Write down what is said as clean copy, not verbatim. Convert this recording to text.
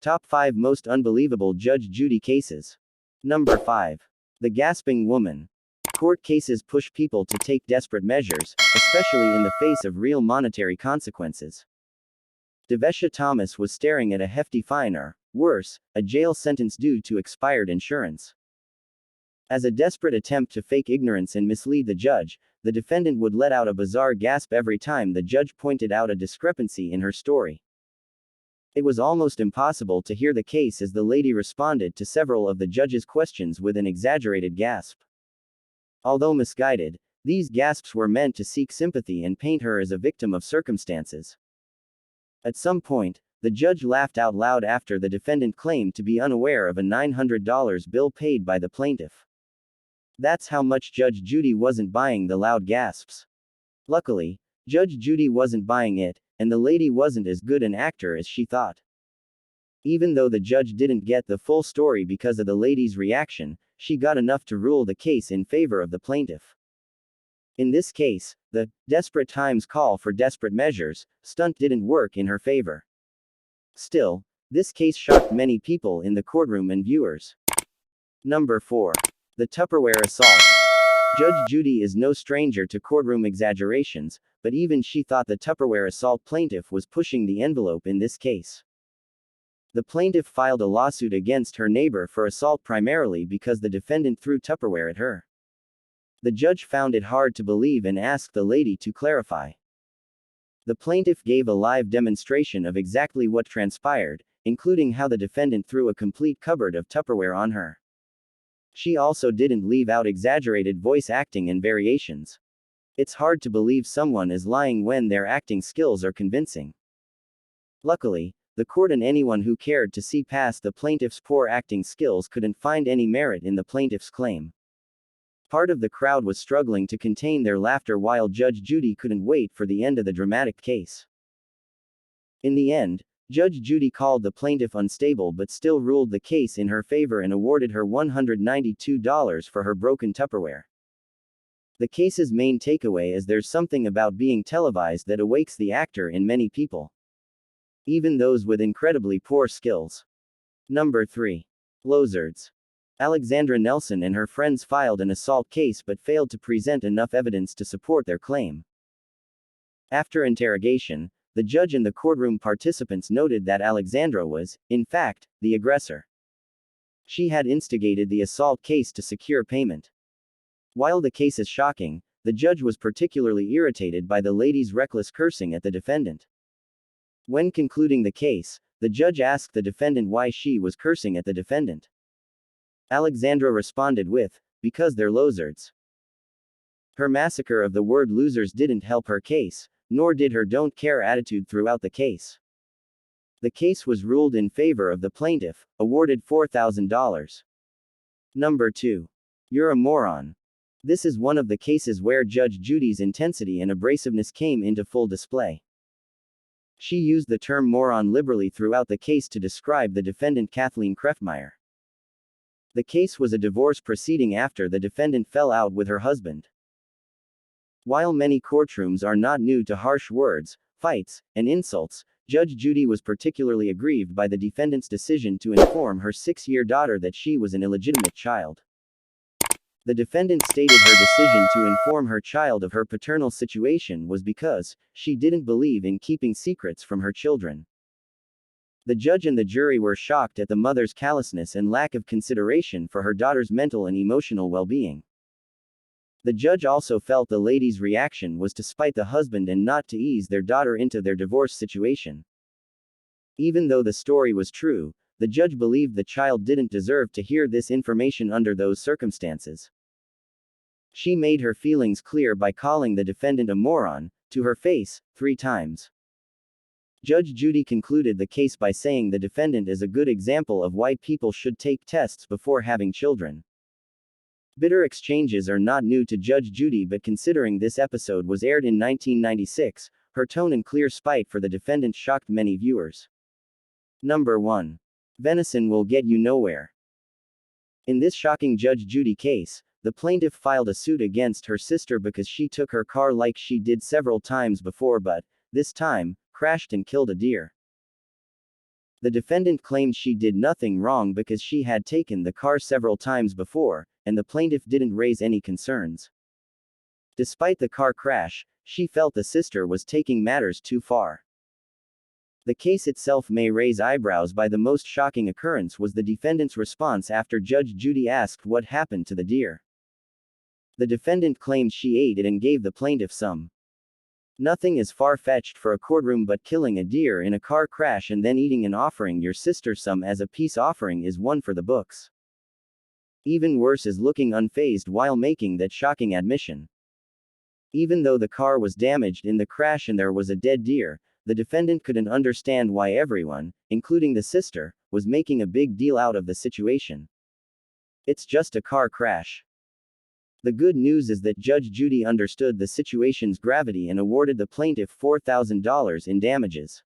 Top 5 Most Unbelievable Judge Judy Cases. Number 5. The Gasping Woman. Court cases push people to take desperate measures, especially in the face of real monetary consequences. Devesha Thomas was staring at a hefty fine or, worse, a jail sentence due to expired insurance. As a desperate attempt to fake ignorance and mislead the judge, the defendant would let out a bizarre gasp every time the judge pointed out a discrepancy in her story. It was almost impossible to hear the case as the lady responded to several of the judge's questions with an exaggerated gasp. Although misguided, these gasps were meant to seek sympathy and paint her as a victim of circumstances. At some point, the judge laughed out loud after the defendant claimed to be unaware of a $900 bill paid by the plaintiff. That's how much Judge Judy wasn't buying the loud gasps. Luckily, Judge Judy wasn't buying it, and the lady wasn't as good an actor as she thought. Even though the judge didn't get the full story because of the lady's reaction, she got enough to rule the case in favor of the plaintiff. In this case, the desperate times call for desperate measures stunt didn't work in her favor. Still, this case shocked many people in the courtroom and viewers. Number 4. The Tupperware Assault. Judge Judy is no stranger to courtroom exaggerations, but even she thought the Tupperware Assault plaintiff was pushing the envelope in this case. The plaintiff filed a lawsuit against her neighbor for assault primarily because the defendant threw Tupperware at her. The judge found it hard to believe and asked the lady to clarify. The plaintiff gave a live demonstration of exactly what transpired, including how the defendant threw a complete cupboard of Tupperware on her. She also didn't leave out exaggerated voice acting and variations. It's hard to believe someone is lying when their acting skills are convincing. Luckily, the court and anyone who cared to see past the plaintiff's poor acting skills couldn't find any merit in the plaintiff's claim. Part of the crowd was struggling to contain their laughter while Judge Judy couldn't wait for the end of the dramatic case. In the end, Judge Judy called the plaintiff unstable but still ruled the case in her favor and awarded her $192 for her broken Tupperware. The case's main takeaway is there's something about being televised that awakes the actor in many people, even those with incredibly poor skills. Number 3. Losers. Alexandra Nelson and her friends filed an assault case but failed to present enough evidence to support their claim. After interrogation, the judge and the courtroom participants noted that Alexandra was, in fact, the aggressor. She had instigated the assault case to secure payment. While the case is shocking, the judge was particularly irritated by the lady's reckless cursing at the defendant. When concluding the case, the judge asked the defendant why she was cursing at the defendant. Alexandra responded with, "Because they're losers." Her massacre of the word losers didn't help her case, nor did her don't care attitude throughout the case. The case was ruled in favor of the plaintiff, awarded $4,000. Number 2. You're a moron. This is one of the cases where Judge Judy's intensity and abrasiveness came into full display. She used the term moron liberally throughout the case to describe the defendant Kathleen Kreftmeyer. The case was a divorce proceeding after the defendant fell out with her husband. While many courtrooms are not new to harsh words, fights, and insults, Judge Judy was particularly aggrieved by the defendant's decision to inform her 6-year daughter that she was an illegitimate child. The defendant stated her decision to inform her child of her paternal situation was because she didn't believe in keeping secrets from her children. The judge and the jury were shocked at the mother's callousness and lack of consideration for her daughter's mental and emotional well-being. The judge also felt the lady's reaction was to spite the husband and not to ease their daughter into their divorce situation. Even though the story was true, the judge believed the child didn't deserve to hear this information under those circumstances. She made her feelings clear by calling the defendant a moron, to her face, 3 times. Judge Judy concluded the case by saying the defendant is a good example of why people should take tests before having children. Bitter exchanges are not new to Judge Judy, but considering this episode was aired in 1996, her tone and clear spite for the defendant shocked many viewers. Number 1. Venison will get you nowhere. In this shocking Judge Judy case, the plaintiff filed a suit against her sister because she took her car like she did several times before but, this time, crashed and killed a deer. The defendant claimed she did nothing wrong because she had taken the car several times before, and the plaintiff didn't raise any concerns. Despite the car crash, she felt the sister was taking matters too far. The case itself may raise eyebrows, by the most shocking occurrence was the defendant's response after Judge Judy asked what happened to the deer. The defendant claimed she ate it and gave the plaintiff some. Nothing is far-fetched for a courtroom, but killing a deer in a car crash and then eating and offering your sister some as a peace offering is one for the books. Even worse is looking unfazed while making that shocking admission. Even though the car was damaged in the crash and there was a dead deer, the defendant couldn't understand why everyone, including the sister, was making a big deal out of the situation. It's just a car crash. The good news is that Judge Judy understood the situation's gravity and awarded the plaintiff $4,000 in damages.